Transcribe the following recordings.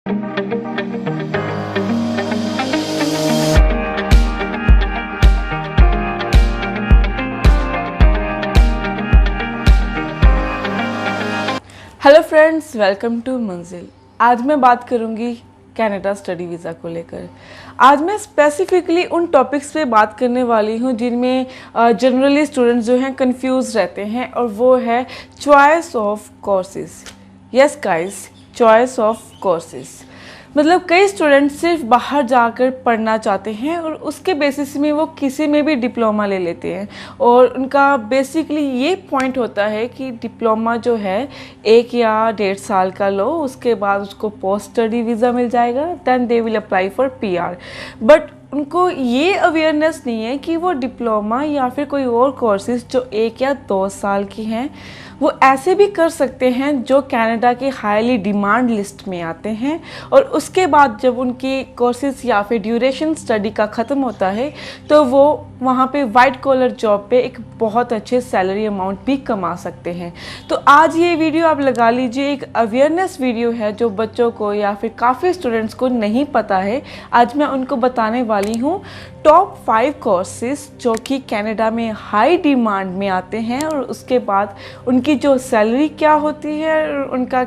Hello friends, welcome to मंजिल। आज मैं बात करूंगी कनाडा स्टडी वीज़ा को लेकर। आज मैं स्पेसिफिकली उन टॉपिक्स पे बात करने वाली हूँ जिनमें जनरली स्टूडेंट्स जो हैं कंफ्यूज रहते हैं, और वो है choice of courses. Yes guys, choice of courses मतलब कई स्टूडेंट्स सिर्फ बाहर जाकर पढ़ना चाहते हैं और उसके बेसिस में वो किसी में भी डिप्लोमा ले लेते हैं, और उनका बेसिकली ये पॉइंट होता है कि डिप्लोमा जो है 1 या 1.5 साल का लो, उसके बाद उसको पोस्ट स्टडी वीज़ा मिल जाएगा, then they will apply for PR. But उनको ये अवेयरनेस नहीं है कि वो डिप्लोमा या फिर कोई और कोर्सेज जो 1 या 2 साल की हैं वो ऐसे भी कर सकते हैं जो कनाडा के हाईली डिमांड लिस्ट में आते हैं, और उसके बाद जब उनकी कोर्सेज या फिर ड्यूरेशन स्टडी का ख़त्म होता है तो वो वहाँ पे वाइट कॉलर जॉब पे एक बहुत अच्छे सैलरी अमाउंट भी कमा सकते हैं। तो आज ये वीडियो आप लगा लीजिए, एक अवेयरनेस वीडियो है जो बच्चों को या फिर काफ़ी स्टूडेंट्स को नहीं पता है। आज मैं उनको बताने वाली हूँ टॉप 5 कोर्सेज जो कि कनाडा में हाई डिमांड में आते हैं, और उसके बाद उनकी जो सैलरी क्या होती है, उनका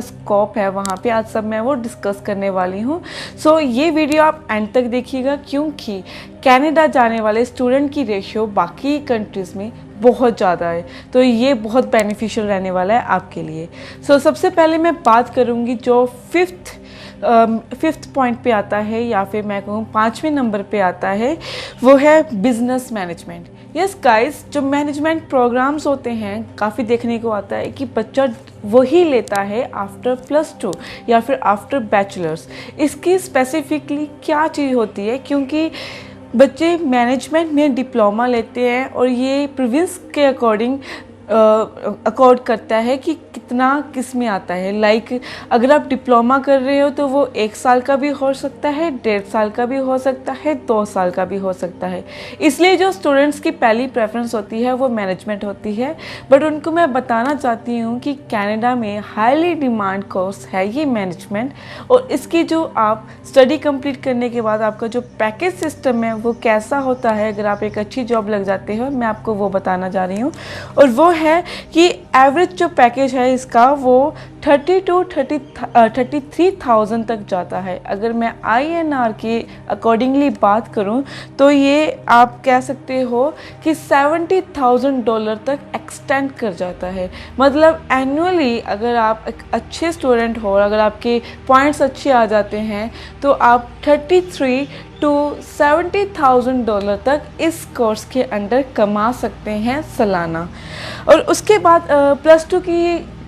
स्कोप है वहाँ पे। आज सब मैं वो डिस्कस करने वाली हूँ। सो ये वीडियो आप एंड तक देखिएगा, क्योंकि कनाडा जाने वाले स्टूडेंट की रेशियो बाकी कंट्रीज़ में बहुत ज़्यादा है, तो ये बहुत बेनिफिशियल रहने वाला है आपके लिए। सो सबसे पहले मैं बात करूँगी जो फिफ्थ पॉइंट पे आता है, या फिर मैं कहूँ 5वें नंबर पे आता है, वो है बिजनेस मैनेजमेंट। यस गाइस, जो मैनेजमेंट प्रोग्राम्स होते हैं काफ़ी देखने को आता है कि बच्चा वही लेता है आफ्टर +2 या फिर आफ्टर बैचलर्स। इसकी स्पेसिफिकली क्या चीज़ होती है, क्योंकि बच्चे मैनेजमेंट में डिप्लोमा लेते हैं और ये प्रोविंस के अकॉर्डिंग अकॉर्ड करता है कि कितना किस में आता है। लाइक अगर आप डिप्लोमा कर रहे हो तो वो 1 साल का भी हो सकता है, 1.5 साल का भी हो सकता है, 2 साल का भी हो सकता है। इसलिए जो स्टूडेंट्स की पहली प्रेफरेंस होती है वो मैनेजमेंट होती है। बट उनको मैं बताना चाहती हूँ कि कनाडा में हाईली डिमांड कोर्स है ये मैनेजमेंट, और इसकी जो आप स्टडी कंप्लीट करने के बाद आपका जो पैकेज सिस्टम है वो कैसा होता है अगर आप एक अच्छी जॉब लग जाते हो, मैं आपको वो बताना जा रही हूँ। और वो है कि एवरेज जो पैकेज है इसका वो 30 to 33,000 तक जाता है। अगर मैं INR के अकॉर्डिंगली बात करूं तो ये आप कह सकते हो कि $70,000 तक एक्सटेंड कर जाता है। मतलब एनुअली अगर आप एक अच्छे स्टूडेंट हो और अगर आपके पॉइंट्स अच्छे आ जाते हैं तो आप 33 to $70,000 तक इस कोर्स के अंडर कमा सकते हैं सालाना। और उसके बाद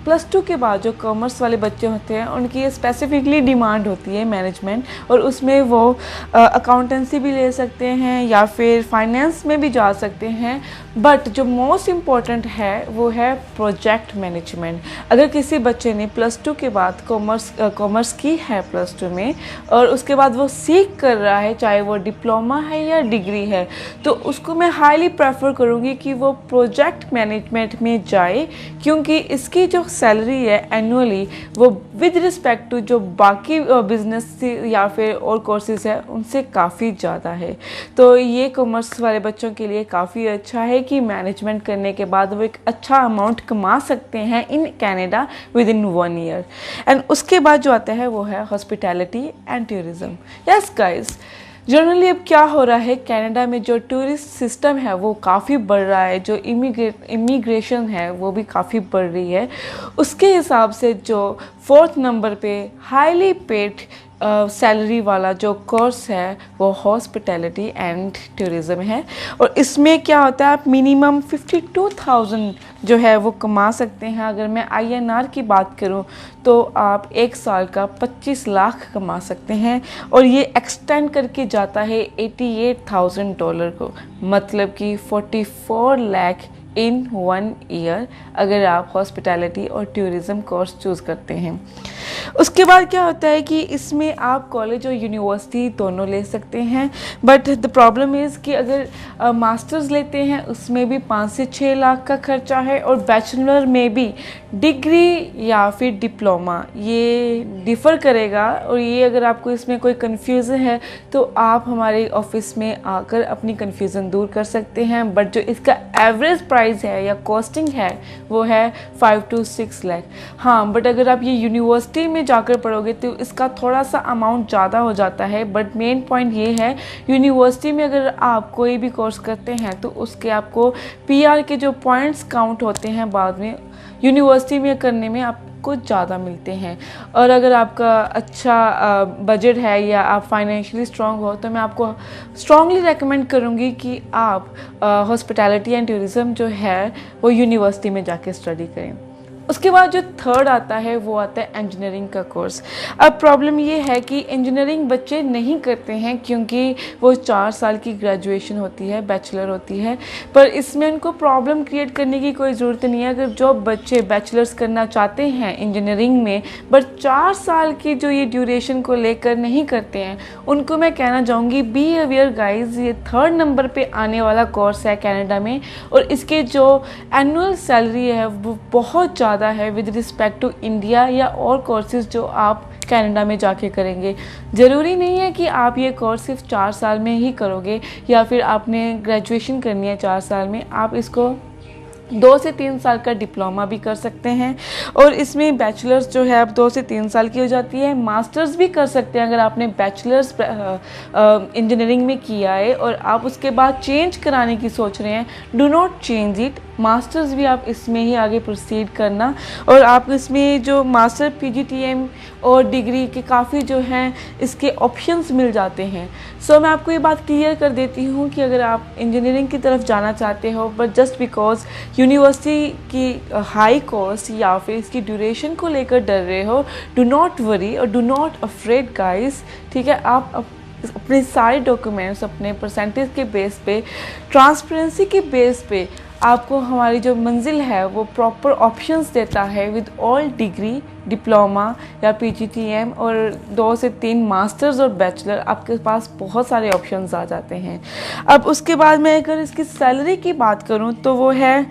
+2 के बाद जो कॉमर्स वाले बच्चे होते हैं उनकी स्पेसिफिकली डिमांड होती है मैनेजमेंट, और उसमें वो अकाउंटेंसी भी ले सकते हैं या फिर फाइनेंस में भी जा सकते हैं। बट जो मोस्ट इम्पॉर्टेंट है वो है प्रोजेक्ट मैनेजमेंट। अगर किसी बच्चे ने +2 के बाद कॉमर्स की है +2 में, और उसके बाद वो सीख कर रहा है, चाहे वो डिप्लोमा है या डिग्री है, तो उसको मैं हाईली प्रेफर करूँगी कि वो प्रोजेक्ट मैनेजमेंट में जाए, क्योंकि इसकी जो सैलरी है एनुअली वो विद रिस्पेक्ट टू जो बाकी बिजनेस या फिर और कोर्सेज है उनसे काफ़ी ज़्यादा है। तो ये कॉमर्स वाले बच्चों के लिए काफ़ी अच्छा है कि मैनेजमेंट करने के बाद वो एक अच्छा अमाउंट कमा सकते हैं in Canada with in 1 year. And उसके बाद जो आता है वो है hospitality and tourism. Yes guys, generally अब क्या हो रहा है, कनाडा में जो टूरिस्ट सिस्टम है वो काफ़ी बढ़ रहा है, जो इमिग्रेशन है वो भी काफ़ी बढ़ रही है। उसके हिसाब से जो 4th नंबर पे हाईली पेड सैलरी वाला जो कोर्स है वो हॉस्पिटैलिटी एंड टूरिज़्म है, और इसमें क्या होता है आप मिनिमम 52,000 जो है वो कमा सकते हैं। अगर मैं INR की बात करूं तो आप 1 साल का 25 लाख कमा सकते हैं, और ये एक्सटेंड करके जाता है $88,000 को, मतलब कि 44 लाख इन 1 ईयर अगर आप हॉस्पिटैलिटी और टूरिज़्म कोर्स चूज़ करते हैं। उसके बाद क्या होता है कि इसमें आप कॉलेज और यूनिवर्सिटी दोनों ले सकते हैं, बट द प्रॉब्लम इज़ कि अगर मास्टर्स लेते हैं उसमें भी 5 से 6 लाख का खर्चा है, और बैचलर में भी डिग्री या फिर डिप्लोमा ये डिफ़र करेगा। और ये अगर आपको इसमें कोई कन्फ्यूज़न है तो आप हमारे ऑफिस में आकर अपनी कन्फ्यूज़न दूर कर सकते हैं, बट जो इसका एवरेज प्राइस है या कॉस्टिंग है वो है 5 to 6 लाख। हाँ, बट अगर आप ये यूनिवर्सिटी में जाकर पढ़ोगे तो इसका थोड़ा सा अमाउंट ज़्यादा हो जाता है, बट मेन पॉइंट ये है यूनिवर्सिटी में अगर आप कोई भी कोर्स करते हैं तो उसके आपको पीआर के जो पॉइंट्स काउंट होते हैं बाद में यूनिवर्सिटी में करने में आपको ज़्यादा मिलते हैं। और अगर आपका अच्छा बजट है या आप फाइनेंशियली स्ट्रांग हो तो मैं आपको स्ट्रांगली रेकमेंड करूँगी कि आप हॉस्पिटैलिटी एंड टूरिज़्म जो है वो यूनिवर्सिटी में जाके स्टडी करें। उसके बाद जो थर्ड आता है वो आता है इंजीनियरिंग का कोर्स। अब प्रॉब्लम ये है कि इंजीनियरिंग बच्चे नहीं करते हैं क्योंकि वो 4 साल की ग्रेजुएशन होती है, बैचलर होती है, पर इसमें उनको प्रॉब्लम क्रिएट करने की कोई ज़रूरत नहीं है। अगर जो बच्चे बैचलर्स करना चाहते हैं इंजीनियरिंग में बट 4 साल की जो ये ड्यूरेशन को लेकर नहीं करते हैं, उनको मैं कहना चाहूँगी बी अवेयर गाइज, ये 3rd नंबर पे आने वाला कोर्स है कनाडा में, और इसके जो एनुअल सैलरी है वो बहुत ज़्यादा है विद रिस्पेक्ट टू इंडिया या और कोर्सेज जो आप कनाडा में जाके करेंगे। ज़रूरी नहीं है कि आप ये कोर्स सिर्फ 4 साल में ही करोगे या फिर आपने ग्रेजुएशन करनी है 4 साल में, आप इसको 2 से 3 साल का डिप्लोमा भी कर सकते हैं। और इसमें बैचलर्स जो है अब 2 से 3 साल की हो जाती है। मास्टर्स भी कर सकते हैं अगर आपने बैचलर्स इंजीनियरिंग में किया है और आप उसके बाद चेंज कराने की सोच रहे हैं, do not change it, masters भी आप इसमें ही आगे प्रोसीड करना। और आप इसमें जो मास्टर पीजीटीएम और डिग्री के काफ़ी जो हैं इसके ऑप्शंस मिल जाते हैं। सो मैं आपको ये बात क्लियर कर देती हूँ कि अगर आप इंजीनियरिंग की तरफ जाना चाहते हो बट जस्ट बिकॉज यूनिवर्सिटी की हाई कॉस्ट या फिर इसकी ड्यूरेशन को लेकर डर रहे हो, डू नॉट वरी और डू नॉट अफ्रेड गाइस, ठीक है। आप अपने सारे डॉक्यूमेंट्स अपने परसेंटेज के बेस पे, ट्रांसपेरेंसी के बेस पे आपको हमारी जो मंजिल है वो प्रॉपर ऑप्शंस देता है विद ऑल डिग्री, डिप्लोमा या पीजीटीएम और 2 से 3 मास्टर्स और बैचलर, आपके पास बहुत सारे ऑप्शंस आ जाते हैं। अब उसके बाद मैं अगर इसकी सैलरी की बात करूं तो वो है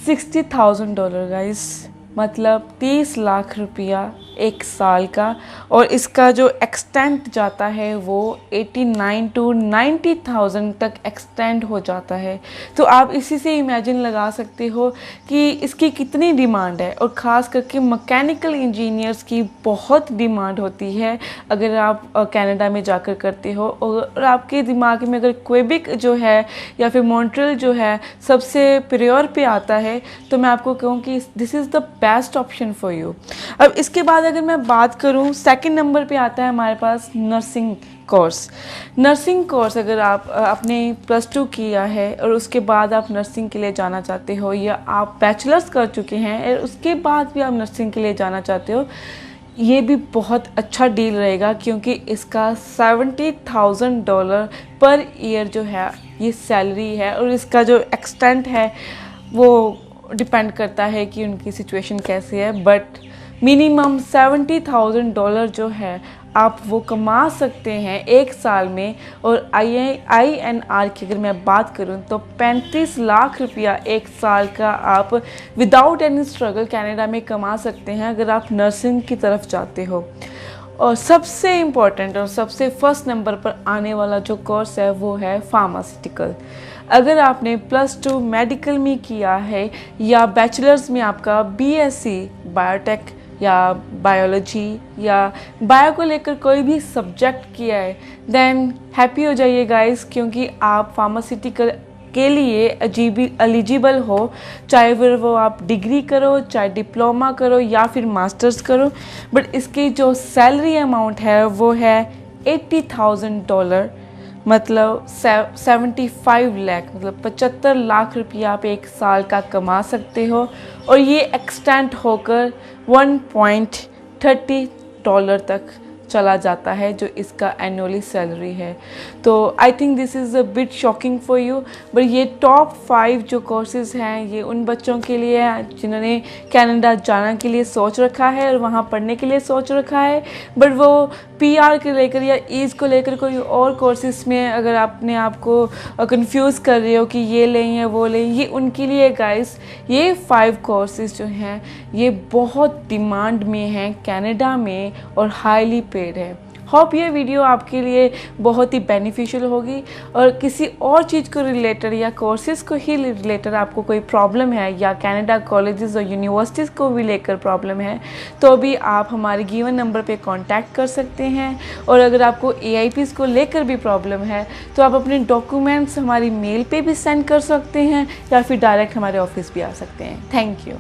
$60,000 गाइस, मतलब 30 लाख रुपया 1 साल का। और इसका जो एक्सटेंट जाता है वो 89 to 90,000 तक एक्सटेंड हो जाता है। तो आप इसी से इमेजिन लगा सकते हो कि इसकी कितनी डिमांड है। और ख़ास करके मैकेनिकल इंजीनियर्स की बहुत डिमांड होती है अगर आप कनाडा में जाकर करते हो। और आपके दिमाग में अगर क्वेबेक जो है या फिर मॉन्ट्रियल जो है सबसे प्रायोर पे आता है तो मैं आपको कहूँ कि this is the best option for you. अब इसके बाद अगर मैं बात करूं, 2nd नंबर पे आता है हमारे पास नर्सिंग कोर्स। नर्सिंग कोर्स अगर आप अपने +2 किया है और उसके बाद आप नर्सिंग के लिए जाना चाहते हो या आप बैचलर्स कर चुके हैं और उसके बाद भी आप नर्सिंग के लिए जाना चाहते हो, ये भी बहुत अच्छा डील रहेगा क्योंकि इसका $70,000 पर ईयर जो है ये सैलरी है। और इसका जो एक्सटेंट है वो डिपेंड करता है कि उनकी सिचुएशन कैसी है, बट मिनिमम $70,000 जो है आप वो कमा सकते हैं 1 साल में। और INR की अगर मैं बात करूं तो 35 लाख रुपया 1 साल का आप विदाउट एनी स्ट्रगल कनाडा में कमा सकते हैं अगर आप नर्सिंग की तरफ जाते हो। और सबसे इम्पॉर्टेंट और सबसे फर्स्ट नंबर पर आने वाला जो कोर्स है वो है फार्मास्यूटिकल। अगर आपने +2 मेडिकल में किया है या बैचलर्स में आपका BSc बायोटेक या बायोलॉजी या बायो को लेकर कोई भी सब्जेक्ट किया है, देन हैप्पी हो जाइए गाइस, क्योंकि आप फार्मास्यूटिकल के लिए एलिजिबल हो, चाहे फिर वो आप डिग्री करो, चाहे डिप्लोमा करो या फिर मास्टर्स करो। बट इसकी जो सैलरी अमाउंट है वो है $80,000, मतलब 75 लाख, मतलब 75 लाख रुपया आप 1 साल का कमा सकते हो। और ये एक्सटेंड होकर $1.30 तक चला जाता है जो इसका एनुअली सैलरी है। तो I think this is a bit shocking for you, but ये टॉप 5 जो कोर्सेज़ हैं ये उन बच्चों के लिए हैं जिन्होंने कनाडा जाने के लिए सोच रखा है और वहाँ पढ़ने के लिए सोच रखा है, बट वो PR के लेकर या ईज़ को लेकर कोई और कोर्सेज़ में अगर आपने आपको कंफ्यूज कर रहे हो कि ये लें या वो लें, ये उनके लिए गाइस ये 5 कोर्सेज़ जो हैं ये बहुत डिमांड में हैं कनाडा में और हाईली पेड है। होप ये वीडियो आपके लिए बहुत ही बेनिफिशियल होगी, और किसी और चीज़ को रिलेटेड या कोर्सेज़ को ही रिलेटेड आपको कोई प्रॉब्लम है या कनाडा कॉलेजेस और यूनिवर्सिटीज़ को भी लेकर प्रॉब्लम है तो भी आप हमारे गिवन नंबर पे कांटेक्ट कर सकते हैं। और अगर आपको AIPs को लेकर भी प्रॉब्लम है तो आप अपने डॉक्यूमेंट्स हमारी मेल पे भी सेंड कर सकते हैं या फिर डायरेक्ट हमारे ऑफिस भी आ सकते हैं। Thank you.